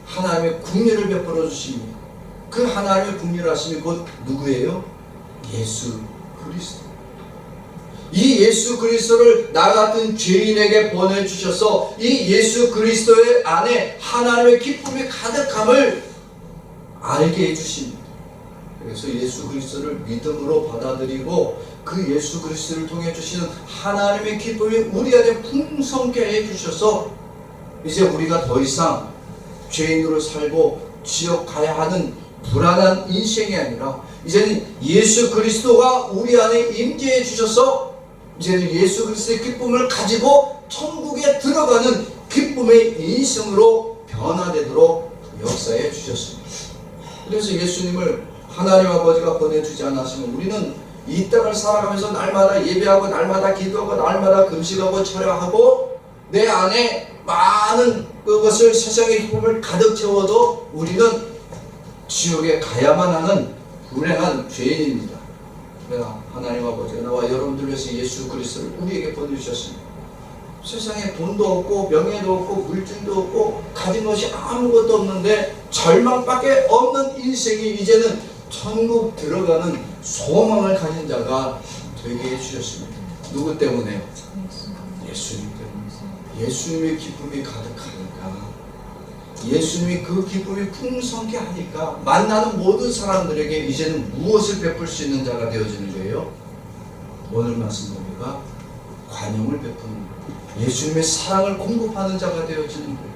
하나님의 긍휼을 베풀어 주십니다. 그 하나님의 긍휼하심이 곧 누구예요? 예수 그리스도. 이 예수 그리스도를 나 같은 죄인에게 보내주셔서 이 예수 그리스도의 안에 하나님의 기쁨이 가득함을 알게 해주십니다. 그래서 예수 그리스도를 믿음으로 받아들이고 그 예수 그리스도를 통해 주시는 하나님의 기쁨이 우리 안에 풍성케 해주셔서 이제 우리가 더 이상 죄인으로 살고 지옥 가야 하는 불안한 인생이 아니라 이제는 예수 그리스도가 우리 안에 임재해 주셔서 이제는 예수 그리스도의 기쁨을 가지고 천국에 들어가는 기쁨의 인생으로 변화되도록 역사해 주셨습니다. 그래서 예수님을 하나님 아버지가 보내주지 않았으면 우리는 이 땅을 살아가면서 날마다 예배하고 날마다 기도하고 날마다 금식하고 철야하고 내 안에 많은 그것을 세상의 기쁨을 가득 채워도 우리는 지옥에 가야만 하는 불행한 죄인입니다. 그러나 하나님 아버지가 나와 여러분들 위해서 예수 그리스도를 우리에게 보내주셨습니다. 세상에 돈도 없고 명예도 없고 물질도 없고 가진 것이 아무것도 없는데 절망밖에 없는 인생이 이제는 천국 들어가는 소망을 가진 자가 되게 해주셨습니다. 누구 때문에요? 예수님 때문에. 예수님의 기쁨이 가득하니까, 예수님이 그 기쁨이 풍성케 하니까 만나는 모든 사람들에게 이제는 무엇을 베풀 수 있는 자가 되어지는 거예요? 오늘 말씀 보니까 관용을 베푸는 거예요. 예수님의 사랑을 공급하는 자가 되어지는 거예요.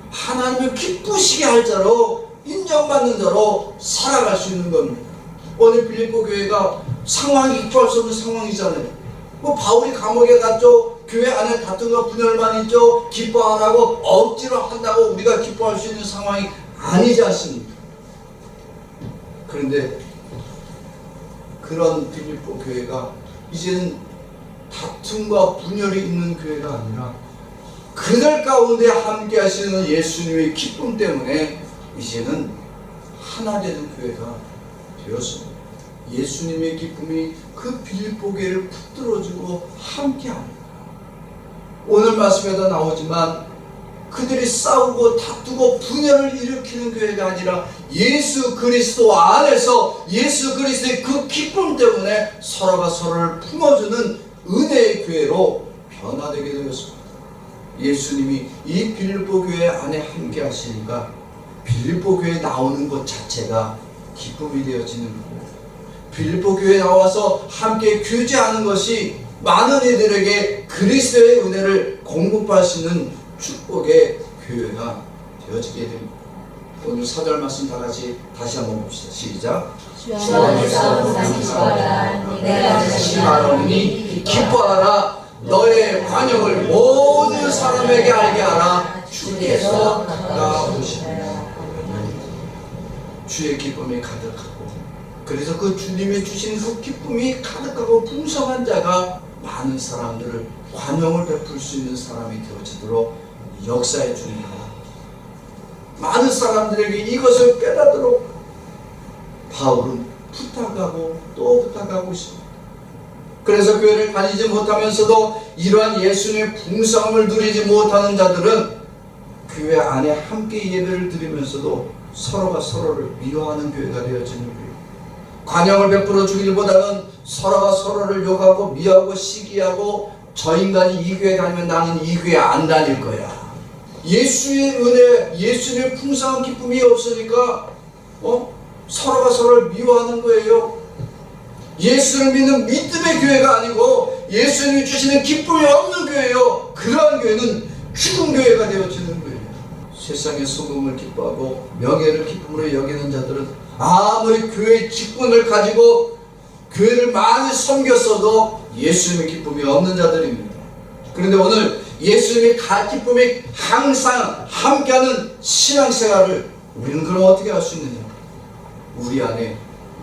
하나님을 기쁘시게 할 자로, 인정받는 자로 살아갈 수 있는 겁니다. 오늘 빌립보 교회가 상황이 기뻐할 수 없는 상황이잖아요. 뭐 바울이 감옥에 갔죠. 교회 안에 다툼과 분열만 있죠. 기뻐 안 하고 억지로 한다고 우리가 기뻐할 수 있는 상황이 아니지 않습니까? 그런데 그런 빌립보 교회가 이제는 다툼과 분열이 있는 교회가 아니라 그들 가운데 함께 하시는 예수님의 기쁨 때문에 이제는 하나 되는 교회가 되었습니다. 예수님의 기쁨이 그 빌립보 교회를 붙들어주고 함께합니다. 오늘 말씀에도 나오지만 그들이 싸우고 다투고 분열을 일으키는 교회가 아니라 예수 그리스도 안에서 예수 그리스도의 그 기쁨 때문에 서로가 서로를 품어주는 은혜의 교회로 변화되게 되었습니다. 예수님이 이 빌립보 교회 안에 함께 하시니까 빌립보 교회에 나오는 것 자체가 기쁨이 되어지는 거고, 빌립보 교회에 나와서 함께 교제하는 것이 많은 이들에게 그리스도의 은혜를 공급하시는 축복의 교회가 되어지게 됩니다. 오늘 4절 말씀 다 같이 다시 한번 봅시다. 시작. 주 안에서 항상 기뻐하라. 내가 다시 말하노니 기뻐하라. 너의 관용을 모든 사람에게 알게 하라. 주께서 가까우시니라. 주의 기쁨이 가득하고, 그래서 그 주님이 주신 그 기쁨이 가득하고 풍성한 자가 많은 사람들을 관용을 베풀 수 있는 사람이 되어지도록 역사해 줍니다. 많은 사람들에게 이것을 깨닫도록 바울은 부탁하고 또 부탁하고 있습니다. 그래서 교회를 다니지 못하면서도 이러한 예수님의 풍성함을 누리지 못하는 자들은 교회 안에 함께 예배를 드리면서도 서로가 서로를 미워하는 교회가 되어지는 거예요. 관용을 베풀어 주기보다는 서로가 서로를 욕하고 미워하고 시기하고, 저 인간이 이 교회 다니면 나는 이 교회 안 다닐 거야. 예수의 은혜, 예수님의 풍성한 기쁨이 없으니까 서로가 서로를 미워하는 거예요. 예수를 믿는 믿음의 교회가 아니고 예수님이 주시는 기쁨이 없는 교회예요. 그러한 교회는 죽은 교회가 되어지는 거예요. 세상의 소금을 기뻐하고 명예를 기쁨으로 여기는 자들은 아무리 교회의 직분을 가지고 교회를 많이 섬겼어도 예수님의 기쁨이 없는 자들입니다. 그런데 오늘 예수님의 기쁨이 항상 함께하는 신앙생활을 우리는 그럼 어떻게 할 수 있느냐? 우리 안에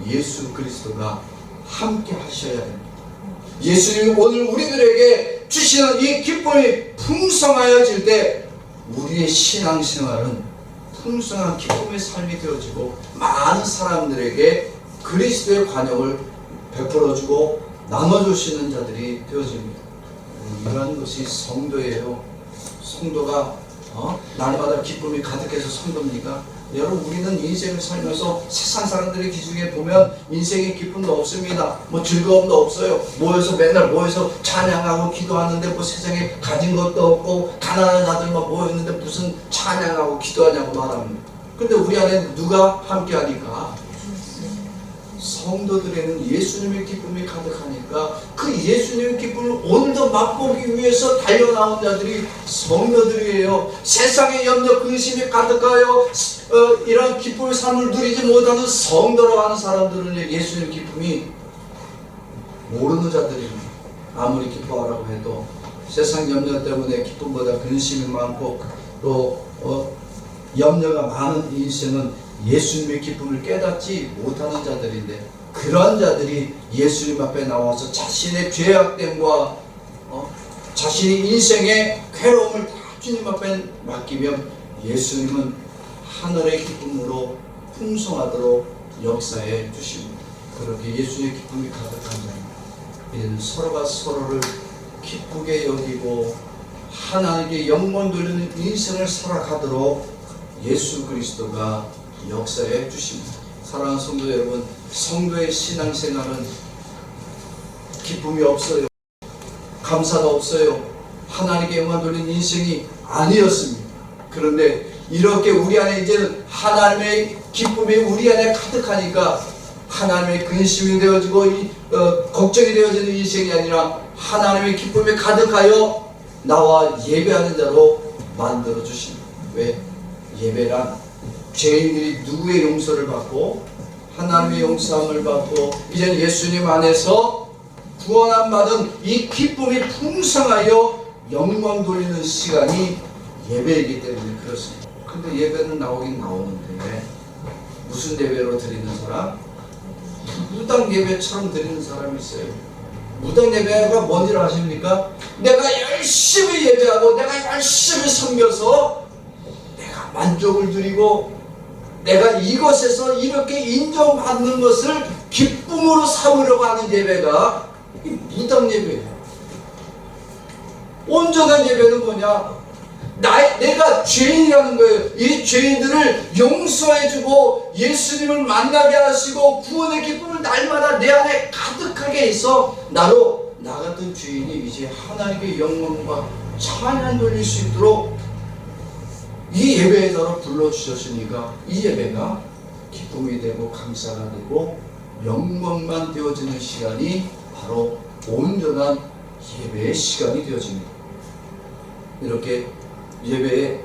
예수 그리스도가 함께 하셔야 됩니다. 예수님이 오늘 우리들에게 주시는 이 기쁨이 풍성하여질 때 우리의 신앙생활은 풍성한 기쁨의 삶이 되어지고 많은 사람들에게 그리스도의 관용을 베풀어주고 나눠주시는 자들이 되어집니다. 이러한 것이 성도예요. 성도가 날마다 기쁨이 가득해서 성도입니까? 여러분, 우리는 인생을 살면서 세상 사람들의 기준에 보면 인생의 기쁨도 없습니다. 뭐 즐거움도 없어요. 모여서 맨날 모여서 찬양하고 기도하는데 뭐 세상에 가진 것도 없고 가난한 자들만 모였는데 무슨 찬양하고 기도하냐고 말합니다. 근데 우리 안에 누가 함께 하니까? 성도들에는 예수님의 기쁨이 가득하니까 그 예수님의 기쁨을 오늘도 맛보기 위해서 달려나온 자들이 성도들이에요. 세상의 염려 근심이 가득하여 이런 기쁨의 삶을 누리지 못하는 성도라고 하는 사람들은 예수님의 기쁨이 모르는 자들입니다. 아무리 기뻐하라고 해도 세상 염려 때문에 기쁨보다 근심이 많고 또 염려가 많은 인생은 예수님의 기쁨을 깨닫지 못하는 자들인데, 그런 자들이 예수님 앞에 나와서 자신의 죄악됨과 자신이 인생의 괴로움을 다 주님 앞에 맡기면 예수님은 하늘의 기쁨으로 풍성하도록 역사해 주십니다. 그렇게 예수의 기쁨이 가득한 자입니다. 이제는 서로가 서로를 기쁘게 여기고 하나님께 영광 돌리는 인생을 살아가도록 예수 그리스도가 역사해 주십니다. 사랑하는 성도 여러분, 성도의 신앙생활은 기쁨이 없어요. 감사가 없어요. 하나님께 영광 돌리는 인생이 아니었습니다. 그런데 이렇게 우리 안에 이제는 하나님의 기쁨이 우리 안에 가득하니까 하나님의 근심이 되어지고 걱정이 되어지는 인생이 아니라 하나님의 기쁨이 가득하여 나와 예배하는 자로 만들어 주십니다. 왜? 예배란 죄인들이 누구의 용서를 받고 하나님의 용서함을 받고 이제는 예수님 안에서 구원함 받은 이 기쁨이 풍성하여 영광 돌리는 시간이 예배이기 때문에 그렇습니다. 근데 예배는 나오긴 나오는데 무슨 예배로 드리는 사람? 무당 예배처럼 드리는 사람이 있어요. 무당 예배가 뭔지 아십니까? 내가 열심히 예배하고 내가 열심히 섬겨서 내가 만족을 드리고 내가 이것에서 이렇게 인정받는 것을 기쁨으로 삼으려고 하는 예배가 이 무당 예배예요. 온전한 예배는 뭐냐? 내가 죄인이라는 거예요. 이 죄인들을 용서해주고 예수님을 만나게 하시고 구원의 기쁨을 날마다 내 안에 가득하게 있어 나로 나 같은 죄인이 이제 하나님의 영광과 찬양 돌릴 수 있도록 이 예배에서 불러주셨으니까 이 예배가 기쁨이 되고 감사가 되고 영광만 되어지는 시간이 바로 온전한 예배의 시간이 되어집니다. 이렇게 예배에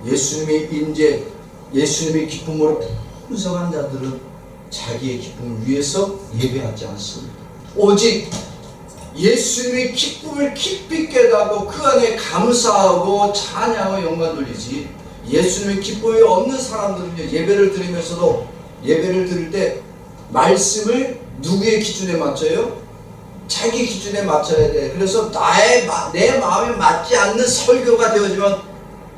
예수님의 인재, 예수님의 기쁨으로 풍성한 자들은 자기의 기쁨을 위해서 예배하지 않습니다. 오직 예수님의 기쁨을 깊이 깨닫고 그 안에 감사하고 찬양하고 영광 돌리지 예수님의 기쁨이 없는 사람들은요, 예배를 드리면서도 예배를 드릴 때 말씀을 누구의 기준에 맞춰요? 자기 기준에 맞춰야 돼. 그래서 내 마음에 맞지 않는 설교가 되어지면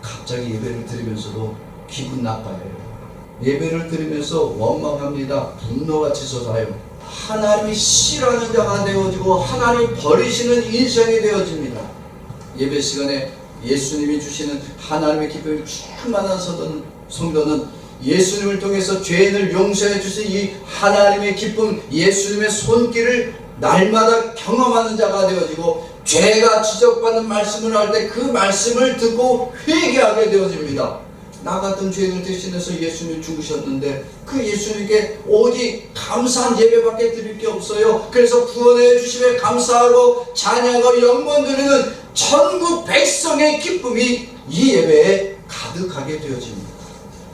갑자기 예배를 드리면서도 기분 나빠요. 예배를 드리면서 원망합니다. 분노가 치솟아요. 하나님이 싫어하는 자가 되어지고 하나님이 버리시는 인생이 되어집니다. 예배 시간에 예수님이 주시는 하나님의 기쁨이 충만한 성도는 예수님을 통해서 죄인을 용서해 주신 이 하나님의 기쁨, 예수님의 손길을 날마다 경험하는 자가 되어지고 죄가 지적받는 말씀을 할 때 그 말씀을 듣고 회개하게 되어집니다. 나 같은 죄인을 대신해서 예수님이 죽으셨는데 그 예수님께 오직 감사한 예배밖에 드릴 게 없어요. 그래서 구원해 주심에 감사하고 찬양하고 영광 드리는 천국 백성의 기쁨이 이 예배에 가득하게 되어집니다.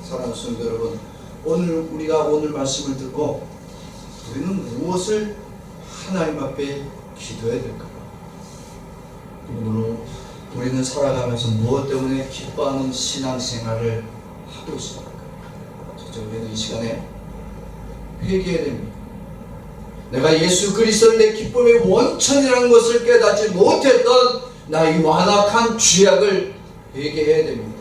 사랑하는 성도 여러분, 우리가 오늘 말씀을 듣고 우리는 무엇을 하나님 앞에 기도해야 될까요? 오늘 우리는 살아가면서 무엇 때문에 기뻐하는 신앙생활을 하고 있습니까? 진짜 우리는 이 시간에 회개해야 됩니다. 내가 예수 그리스도를 내 기쁨의 원천이라는 것을 깨닫지 못했던 나의 완악한 죄악을 회개해야 됩니다.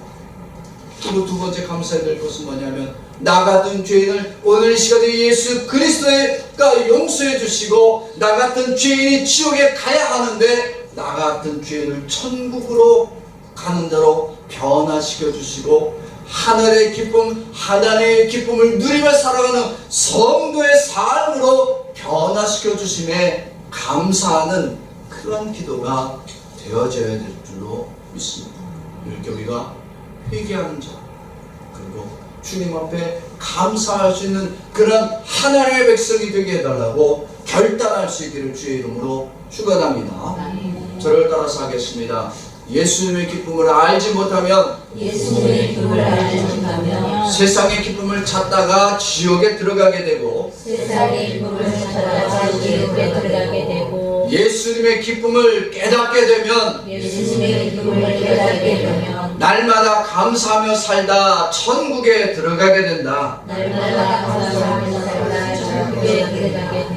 그리고 두 번째 감사해야 될 것은 뭐냐면 나 같은 죄인을 오늘 이 시간에 예수 그리스도가 용서해 주시고 나 같은 죄인이 지옥에 가야 하는데 나 같은 죄인을 천국으로 가는 자로 변화시켜 주시고 하늘의 기쁨, 하나님의 기쁨을 누리며 살아가는 성도의 삶으로 변화시켜 주심에 감사하는 그런 기도가 되어져야 될 줄로 믿습니다. 이렇게 우리가 회개하는 자, 그리고 주님 앞에 감사할 수 있는 그런 하나님의 백성이 되게 해달라고 결단할 수 있기를 주의 이름으로 축원합니다. 저를 따라서 하겠습니다. 예수님의 기쁨을 알지 못하면 예수님의 기쁨을 알지 못하면 세상의 기쁨을 찾다가 지옥에 들어가게 되고 세상의 기쁨을 찾아가 지옥에 들어가게 되고 예수님의 기쁨을 깨닫게 되면 예수님의 기쁨을 깨닫게 되면 날마다 감사하며 살다 천국에 들어가게 된다. 날마다 감사하며 살다 천국에 들어가게 된다.